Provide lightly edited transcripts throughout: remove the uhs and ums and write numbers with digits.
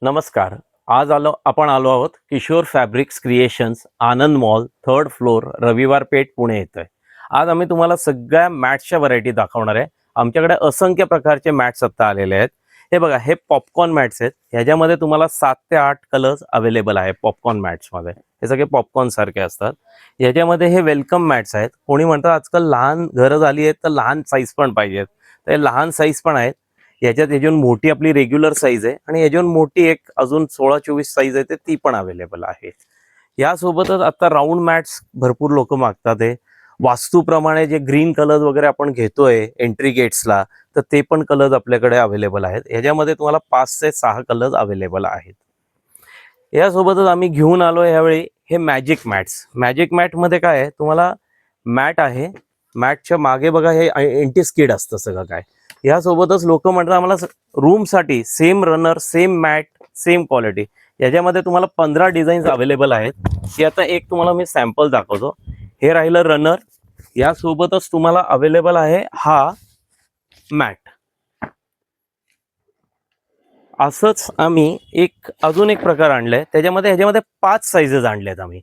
नमस्कार. आज आपण आलो आहोत किशोर फॅब्रिक्स क्रिएशन्स, आनंद मॉल, 3rd फ्लोअर, रविवार पेठ, पुणे येतोय. आज आम्ही तुम्हाला सगळ्या मॅट्सच्या व्हरायटी दाखवणार आहे. आमच्याकडे असंख्य प्रकारचे मॅट्स आता आलेले आहेत. हे बघा, हे पॉपकॉर्न मॅट्स आहेत. ह्याच्यामध्ये तुम्हाला 7 ते 8 कलर्स अवेलेबल आहे पॉपकॉर्न मॅट्समध्ये. हे सगळे पॉपकॉर्न सारखे असतात. ह्याच्यामध्ये हे वेलकम मॅट्स आहेत. कोणी म्हणतात आजकाल लहान घरं झाली आहेत तर लहान साईज पण पाहिजेत. तर हे लहान साईज पण आहेत. याच्याहून मोठी आपली रेग्युलर साईज आहे आणि याच्याहून मोठी एक अजून 16-24 साईज आहे, ती पण अवेलेबल आहे. यासोबतच आता राऊंड मॅट्स भरपूर लोक मागतात आहे. वास्तूप्रमाणे जे ग्रीन कलर वगैरे आपण घेतोय एंट्री गेट्सला, तर ते पण कलर्स आपल्याकडे अवेलेबल आहेत. ह्याच्यामध्ये तुम्हाला 5 ते 6 कलर्स अवेलेबल आहेत. यासोबतच आम्ही घेऊन आलो यावेळी हे मॅजिक मॅट्स. मॅजिक मॅटमध्ये काय आहे, तुम्हाला मॅट आहे, मॅटच्या मागे बघा हे एंटी स्किड असतं सगळं काय. यासोबतच लोक म्हणतात आम्हाला रूमसाठी same runner, same mat, same quality. याच्यामध्ये तुम्हाला 15 डिझाईन्स अवेलेबल आहेत. की आता एक तुम्हाला मी सॅम्पल दाखवतो. हे राहिलं रनर. यासोबतच तुम्हाला अवेलेबल आहे हा मॅट. असंच आम्ही अजून एक प्रकार आणलाय. ह्याच्यामध्ये 5 साईजेस आणल्यात आम्ही.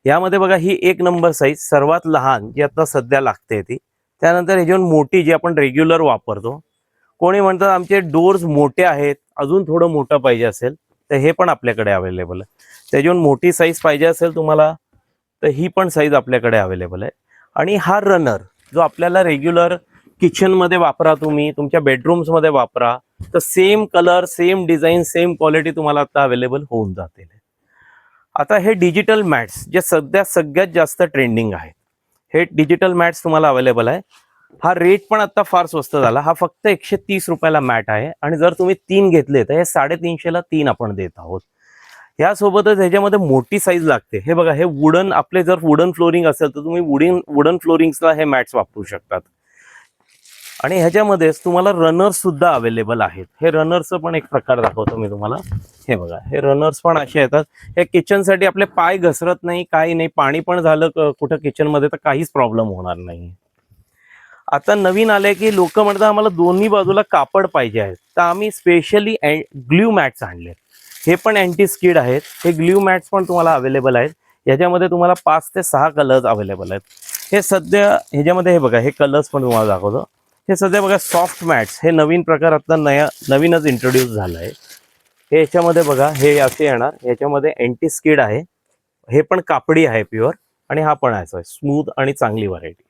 यामध्ये बघा, ही 1 नंबर साईज सर्वात लहान जी आता सध्या लागते ती. त्यानंतर ह्याच्याहून मोठी जी आपण रेग्युलर वापरतो. कोणी म्हणतात आमचे डोर्स मोठे आहेत, अजून थोडं मोठं पाहिजे असेल तर हे पण आपल्याकडे अवेलेबल आहे. त्याच्याहून मोठी साईज पाहिजे असेल तुम्हाला तर ही पण साईज आपल्याकडे अवेलेबल आहे. आणि हा रनर जो आपल्याला रेग्युलर किचनमध्ये वापरा, तुम्ही तुमच्या बेडरूम्समध्ये वापरा, तर same colour, same design, same quality तुम्हाला आता अवेलेबल होऊन जाते. आता हे डिजिटल मॅट्स जे सध्या सगळ्यात जास्त ट्रेंडिंग आहे, हे डिजिटल मॅट्स तुम्हाला अवेलेबल आहे. हा रेट पण आता फार स्वस्त झाला. हा फक्त 130 रुपयाला मॅट आहे आणि जर तुम्ही 3 घेतले तर हे 350ला 3 आपण देत आहोत. यासोबतच ह्याच्यामध्ये मोठी साईज लागते. हे बघा, हे वुडन, आपले जर वुडन फ्लोरिंग असेल तर तुम्ही वुडन फ्लोरिंग्सला हे मॅट्स वापरू शकतात. आणि ह्याच्यामध्येच तुम्हाला रनर्स सुद्धा अवेलेबल आहेत. हे रनर्सचं पण एक प्रकार दाखवतो मी तुम्हाला. हे बघा, हे रनर्स पण असे येतात. हे किचनसाठी आपले पाय घसरत नाही, काही नाही. पाणी पण झालं कुठं किचनमध्ये तर काहीच प्रॉब्लेम होणार नाही. आता नवीन आलंय की लोक म्हणतात आम्हाला दोन्ही बाजूला कापड पाहिजे आहे, तर आम्ही स्पेशली ग्ल्यू मॅट्स आणले. हे पण अँटी स्किड आहेत. हे ग्ल्यू मॅट्स पण तुम्हाला अवेलेबल आहेत. याच्यामध्ये तुम्हाला 5 ते 6 कलर्स अवेलेबल आहेत. हे सध्या ह्याच्यामध्ये हे बघा, हे कलर्स पण तुम्हाला दाखवतो. हे सध्या बघा, सॉफ्ट मॅट्स, हे नवीन प्रकार आता नवीनच इंट्रोड्यूस झाला आहे. हे याच्यामध्ये बघा, हे असे येणार. याच्यामध्ये अँटी स्किड आहे, हे पण कापडी आहे प्युअर, आणि हा पण आहे स्मूथ आणि चांगली व्हरायटी.